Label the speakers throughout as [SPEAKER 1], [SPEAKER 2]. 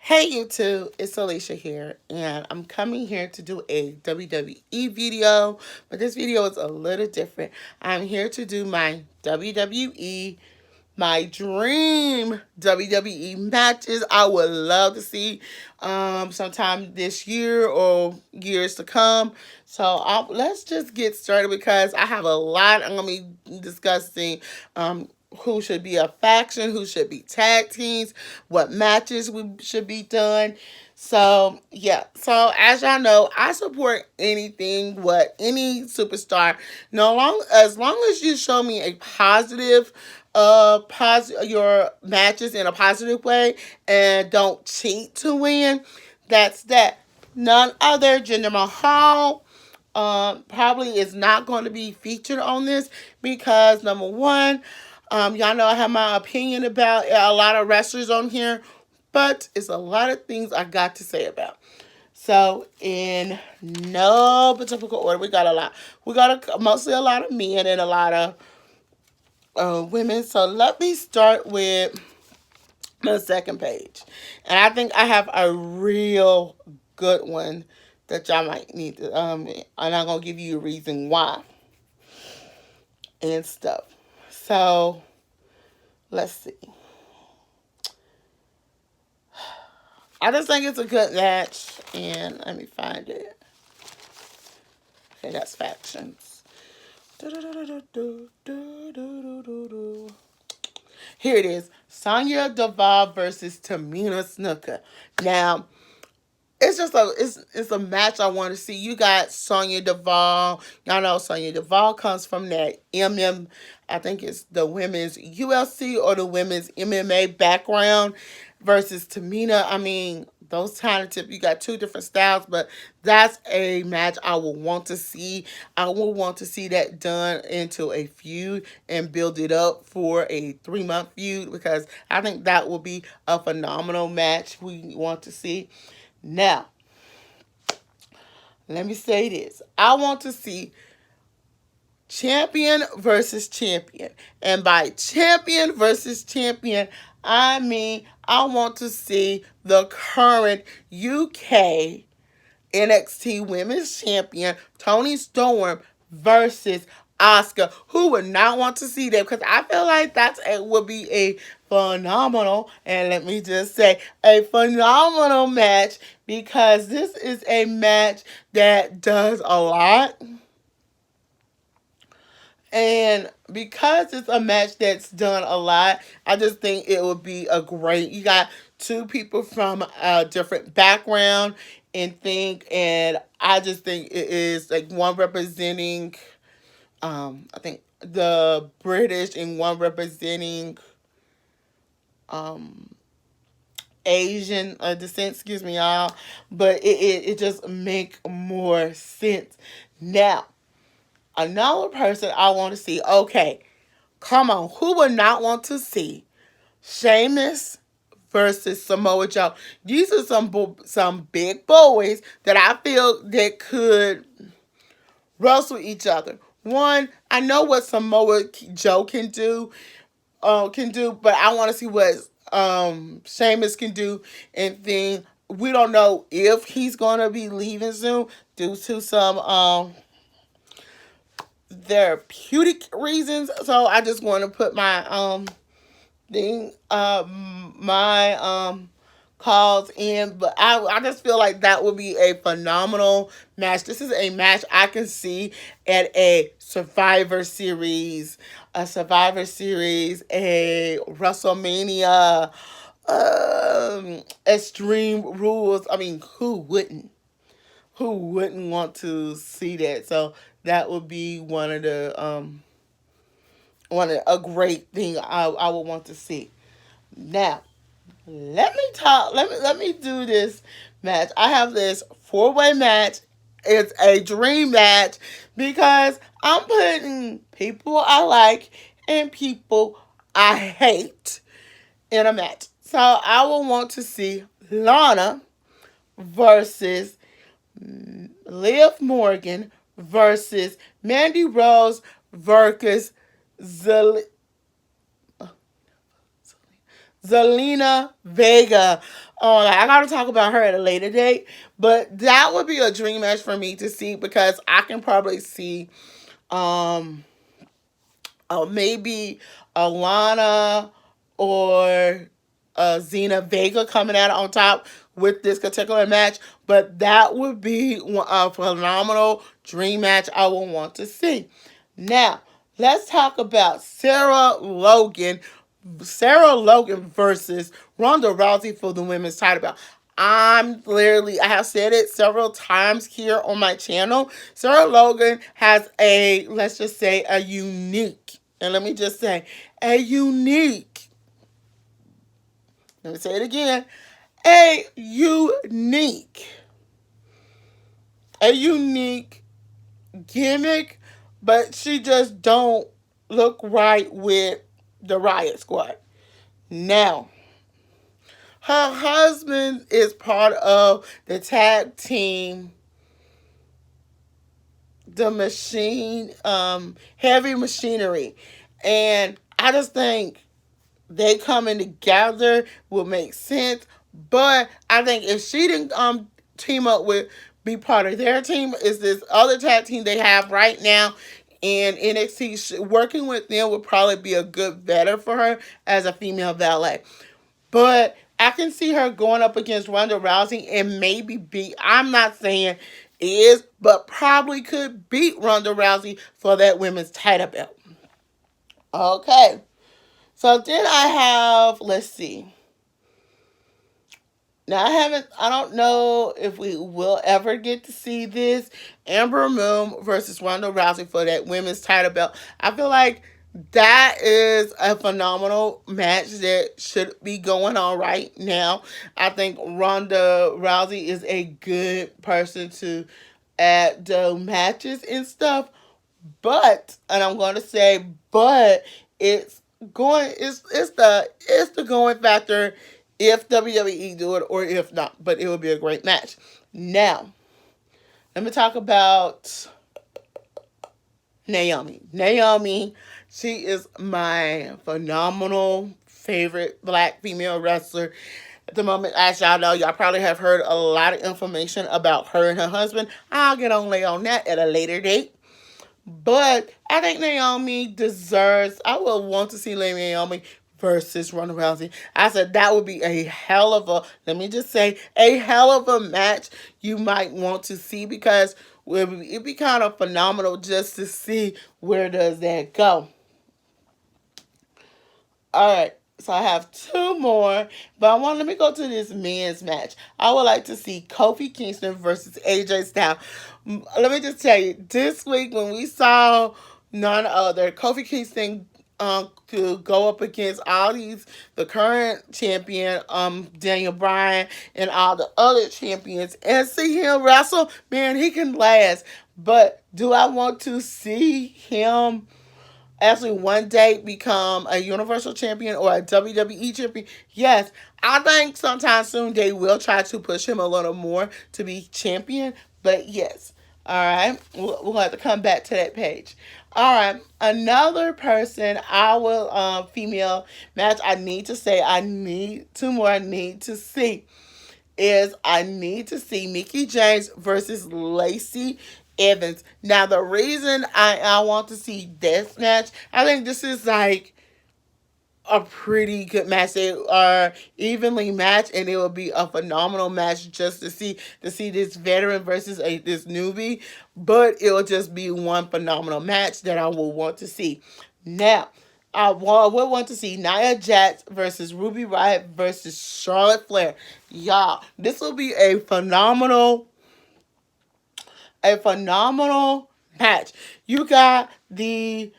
[SPEAKER 1] Hey YouTube, it's Alicia here, and I'm coming here to do a WWE video, but this video is a little different. I'm here to do my WWE, my dream WWE matches I would love to see sometime this year or years to come. So let's just get started because I have a lot I'm going to be discussing. Who should be a faction, who should be tag teams, what matches we should be done. So yeah, so as y'all know, I support anything, what any superstar. No long as long as you show me a positive, your matches in a positive way and don't cheat to win. That's that. None other Jinder Mahal probably is not going to be featured on this because number one, y'all know I have my opinion about a lot of wrestlers on here, but it's a lot of things I got to say about. So in no particular order, we got a lot. We got mostly a lot of men and a lot of women. So let me start with the second page, and I think I have a real good one that y'all might need to. And I'm gonna give you a reason why and stuff. So let's see. I just think it's a good match, and let me find it. Okay, that's factions. Here it is. Sonya Deville versus Tamina Snuka. Now, it's a match I want to see. You got Sonya Deville. Y'all know Sonya Deville comes from that I think it's the women's UFC or the women's MMA background versus Tamina. I mean, those kind of tip. You got two different styles, but that's a match I will want to see. I will want to see that done into a feud and build it up for a 3-month feud because I think that will be a phenomenal match we want to see. Now, let me say this. I want to see champion versus champion. And by champion versus champion, I mean I want to see the current UK NXT Women's Champion, Toni Storm, versus Asuka. Who would not want to see that? Because I feel like would be a phenomenal, and let me just say, a phenomenal match because this is a match that does a lot. And because it's a match that's done a lot, I just think it would be a great. You got two people from a different background and I just think it is like one representing, I think the British and one representing, um, Asian descent. Excuse me, y'all, but it just make more sense now. Another person I want to see. Okay, come on, who would not want to see Sheamus versus Samoa Joe? These are some big boys that I feel that could wrestle each other. One, I know what Samoa Joe can do, but I want to see what Sheamus can do. And then we don't know if he's gonna be leaving soon due to some therapeutic reasons. So I just want to put my thing my calls in, but I just feel like that would be a phenomenal match. This is a match I can see at a WrestleMania, Extreme Rules. I mean, who wouldn't want to see that? So that would be a great thing I would want to see. Now, let me do this match. I have this 4-way match. It's a dream match because I'm putting people I like and people I hate in a match. So I will want to see Lana versus Liv Morgan versus Mandy Rose versus Zelina Vega. Oh, I gotta talk about her at a later date, but that would be a dream match for me to see because I can probably see um maybe Alana or Xena Vega coming out on top with this particular match, but that would be a phenomenal dream match I would want to see. Now, let's talk about Sarah Logan versus Ronda Rousey for the women's title belt. I have said it several times here on my channel. Sarah Logan has let's just say, a unique, and let me just say, a unique, let me say it again, a unique, a unique gimmick, but she just don't look right with the Riot Squad. Now, her husband is part of the tag team, the machine, heavy machinery. And I just think they coming together will make sense. But I think if she didn't team up with, be part of their team, is this other tag team they have right now in NXT, working with them would probably be a good better for her as a female valet. But I can see her going up against Ronda Rousey and maybe beat, I'm not saying is, but probably could beat Ronda Rousey for that women's title belt. Okay. So then I have, let's see. Now I don't know if we will ever get to see this. Ember Moon versus Ronda Rousey for that women's title belt. I feel like that is a phenomenal match that should be going on right now. I think Ronda Rousey is a good person to add the matches and stuff. But, and I'm going to say, but it's the going factor if WWE do it or if not. But it would be a great match. Now, let me talk about Naomi. Naomi, she is my phenomenal favorite black female wrestler at the moment. As y'all know, y'all probably have heard a lot of information about her and her husband. I'll get on that at a later date. But I think Naomi deserves, I would want to see Naomi versus Ronda Rousey. I said that would be a hell of a, let me just say, a hell of a match you might want to see because it'd be kind of phenomenal just to see where does that go. All right. So I have two more, but let me go to this men's match. I would like to see Kofi Kingston versus AJ Styles. Let me just tell you, this week when we saw none other, Kofi Kingston to go up against the current champion, Daniel Bryan, and all the other champions, and see him wrestle, man, he can last. But do I want to see him actually one day become a Universal Champion or a WWE Champion? Yes, I think sometime soon they will try to push him a little more to be champion, but yes. All right, we'll have to come back to that page. All right, another person I will female match I need to say I need to see is I need to see Mickie James versus Lacey Evans. Now, the reason I want to see this match, I think this is like a pretty good match. They are evenly matched, and it will be a phenomenal match just to see this veteran versus this newbie. But it will just be one phenomenal match that I will want to see. Now, I will want to see Nia Jax versus Ruby Riott versus Charlotte Flair. Y'all, this will be a phenomenal match. You got the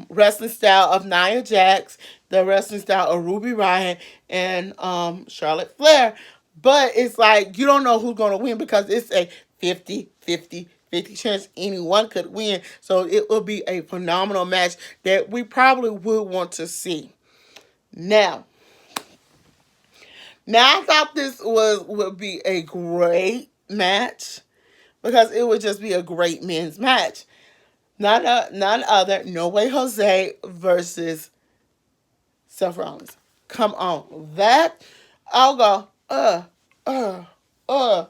[SPEAKER 1] wrestling style of Nia Jax, the wrestling style of Ruby Riott, and Charlotte Flair. But it's like you don't know who's going to win because it's a 50-50 chance anyone could win. So it will be a phenomenal match that we probably would want to see. Now I thought this would be a great match because it would just be a great men's match. None other, No Way Jose versus Seth Rollins. come on. That, I'll go, uh, uh.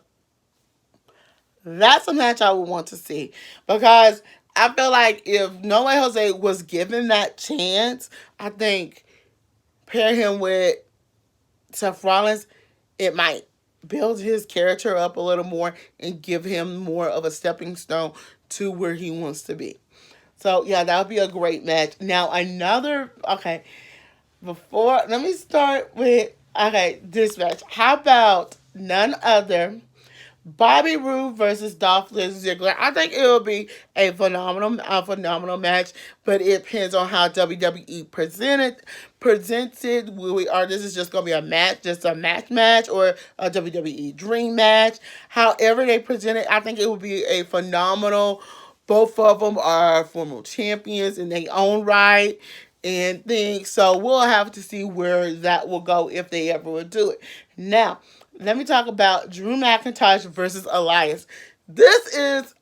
[SPEAKER 1] That's a match I would want to see because I feel like if No Way Jose was given that chance, I think pair him with Seth Rollins, it might build his character up a little more and give him more of a stepping stone to where he wants to be. So yeah, that would be a great match. Now another okay, before let me start with okay, this match. How about none other Bobby Roode versus Dolph Ziggler. I think it will be a phenomenal match, but it depends on how WWE presented. This is just gonna be a match, just a match, or a WWE Dream match. However they present it, I think it will be a phenomenal. Both of them are former champions in their own right and things. So we'll have to see where that will go if they ever will do it. Now, let me talk about Drew McIntyre versus Elias. This is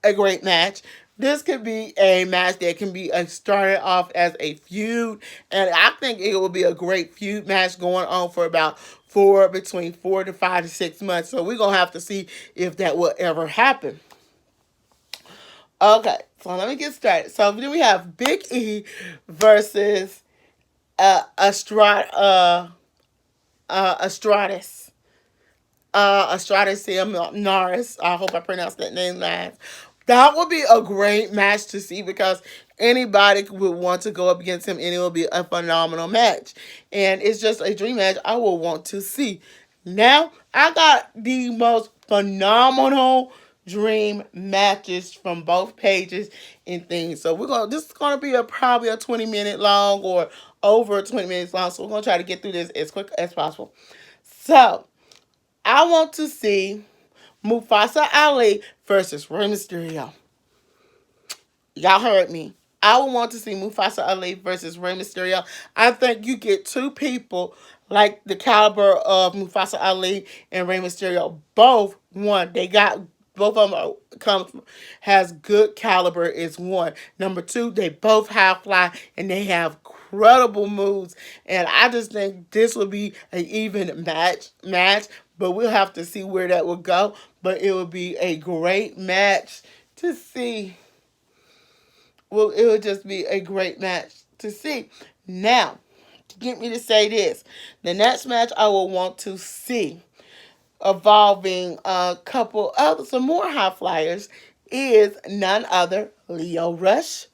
[SPEAKER 1] a great match. This could be a match that can be started off as a feud, and I think it will be a great feud match going on for about between 4 to 5 to 6 months. So we're gonna have to see if that will ever happen. Okay, so let me get started. So then we have Big E versus Astratus. Astrada Sam Norris. I hope I pronounced that name right. That would be a great match to see because anybody would want to go up against him and it will be a phenomenal match. And it's just a dream match I will want to see. Now, I got the most phenomenal dream matches from both pages and things. So this is gonna be probably a 20-minute long or over 20 minutes long. So we're gonna try to get through this as quick as possible. So I want to see Mufasa Ali versus Rey Mysterio. Y'all heard me. I would want to see Mufasa Ali versus Rey Mysterio. I think you get two people like the caliber of Mufasa Ali and Rey Mysterio. Both one, they got both of them has good caliber is one. Number two, they both high fly and they have incredible moves. And I just think this will be an even match. But we'll have to see where that will go. But it will be a great match to see. Well, it would just be a great match to see. Now, to get me to say this, the next match I will want to see involving a couple of some more high flyers is none other Lio Rush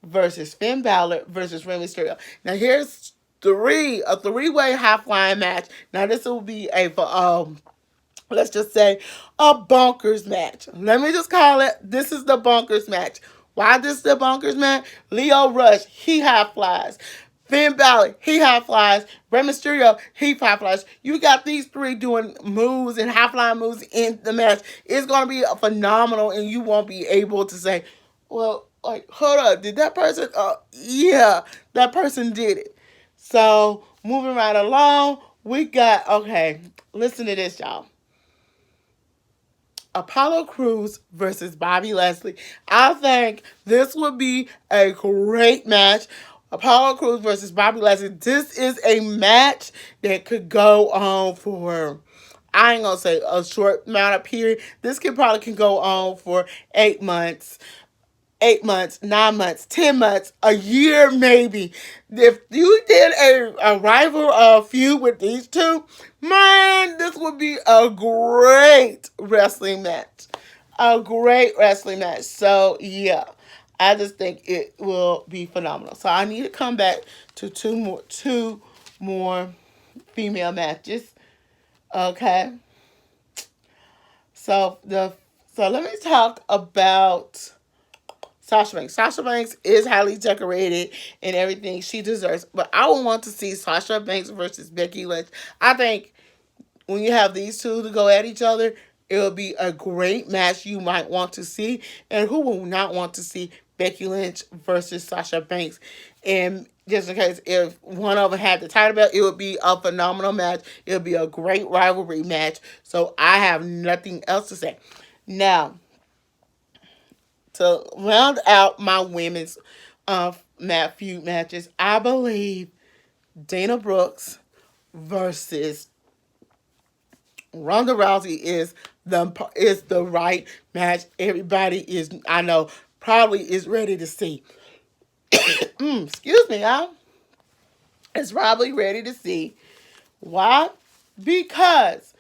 [SPEAKER 1] versus Finn Balor versus Rey Mysterio. Now here's a three-way high flying match. Now this will be a let's just say a bonkers match. Let me just call it. This is the bonkers match. Why this is the bonkers match? Lio Rush, he high flies. Finn Balor, he high flies. Rey Mysterio, he high flies. You got these three doing moves and high flying moves in the match. It's gonna be a phenomenal, and you won't be able to say, "Well, like, hold up, did that person?" Yeah, that person did it. So moving right along, we got okay. Listen to this, y'all. Apollo Crews versus Bobby Lashley. I think this would be a great match. Apollo Crews versus Bobby Lashley. This is a match that could go on for, I ain't gonna say a short amount of period. This can go on for 8 months. 8 months, 9 months, 10 months, a year maybe. If you did a rival feud with these two, man, this would be a great wrestling match. A great wrestling match. So yeah, I just think it will be phenomenal. So I need to come back to two more female matches. Okay. So let me talk about Sasha Banks. Sasha Banks is highly decorated and everything she deserves. But I would want to see Sasha Banks versus Becky Lynch. I think when you have these two to go at each other, it will be a great match you might want to see. And who will not want to see Becky Lynch versus Sasha Banks? And just in case if one of them had the title belt, it would be a phenomenal match. It would be a great rivalry match. So I have nothing else to say. Now, to round out my women's feud matches, I believe Dana Brooks versus Ronda Rousey is the right match. Everybody is, I know, probably is ready to see. Excuse me, y'all. Is probably ready to see. Why? Because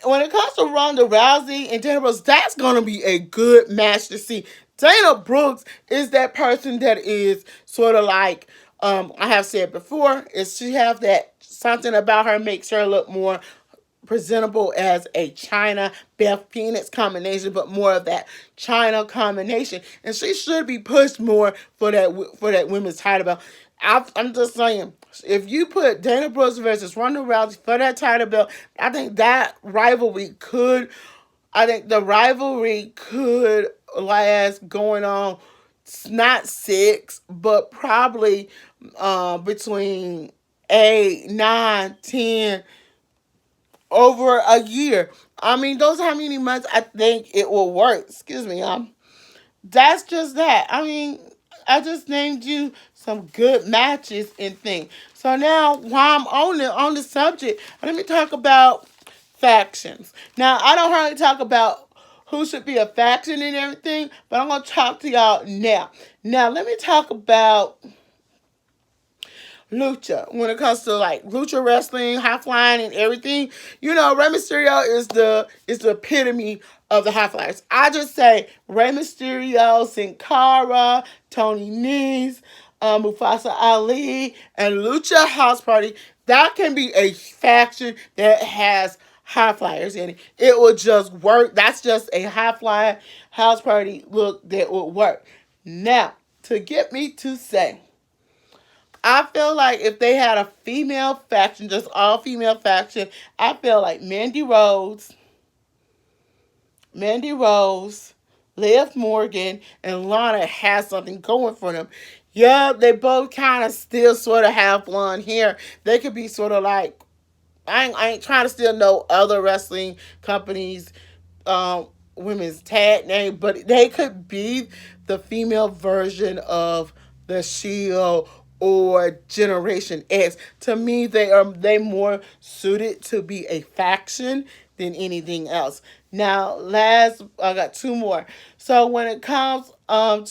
[SPEAKER 1] when it comes to Ronda Rousey and Dana Brooks, that's going to be a good match to see. Dana Brooks is that person that is sort of like, I have said before, is she have that something about her makes her look more presentable as a China Beth Phoenix combination, but more of that China combination, and she should be pushed more for that women's title belt. I'm just saying, if you put Dana Brooks versus Ronda Rousey for that title belt, I think that rivalry could. I think the rivalry could last going on, not six, but probably between 8, 9, 10, over a year. I mean, those are how many months I think it will work. Excuse me. That's just that. I mean, I just named you some good matches and things. So now, while I'm on the subject, let me talk about factions. Now, I don't hardly talk about who should be a faction and everything, but I'm gonna talk to y'all now. Now, let me talk about lucha. When it comes to like lucha wrestling, high flying, and everything, you know, Rey Mysterio is the epitome of the high flyers. I just say Rey Mysterio, Sin Cara, Tony Nese, Mufasa Ali, and Lucha House Party. That can be a faction that has high flyers in it. It will just work. That's just a high flyer house party look that will work. Now, to get me to say, I feel like if they had a female faction, just all female faction, I feel like Mandy Rose, Liv Morgan, and Lana has something going for them. Yeah, they both kind of still sort of have blonde hair. They could be sort of like, I ain't trying to steal no other wrestling companies women's tag name, but they could be the female version of the Shield or Generation X. To me, they more suited to be a faction than anything else. Now, last I got two more. So when it comes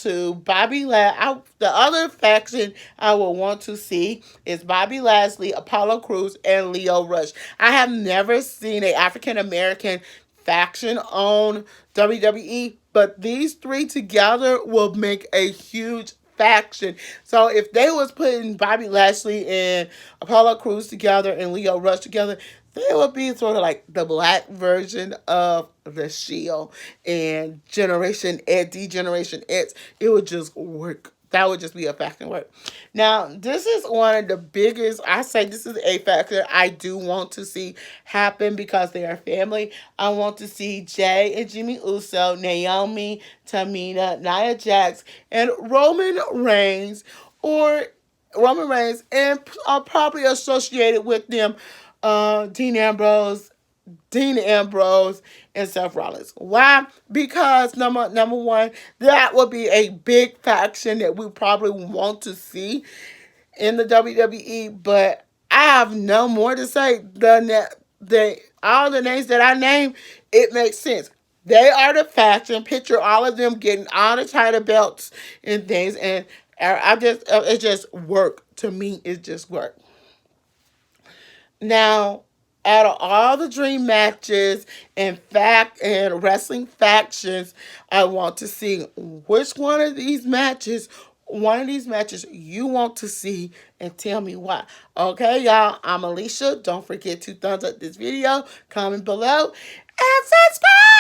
[SPEAKER 1] to Bobby the other faction I will want to see is Bobby Lashley, Apollo Crews, and Leo Rush. I have never seen a African American faction on WWE, but these three together will make a huge faction. So if they was putting Bobby Lashley and Apollo Crews together and Leo Rush together, they would be sort of like the black version of the Shield and Generation X, Generation X. It would just work. That would just be a faction work. Now, this is one of the biggest, I say this is a factor I do want to see happen because they are family. I want to see Jay and Jimmy Uso, Naomi, Tamina, Nia Jax, and Roman Reigns, and are probably associated with them, Dean Ambrose, and Seth Rollins. Why? Because number one, that would be a big faction that we probably want to see in the WWE. But I have no more to say. The all the names that I named, it makes sense. They are the faction. Picture all of them getting all the title belts and things, and I just it just work to me. It just work. Now, out of all the dream matches and wrestling factions, I want to see which one of these matches you want to see and tell me why. Okay, y'all, I'm Alicia. Don't forget to thumbs up this video, comment below, and subscribe.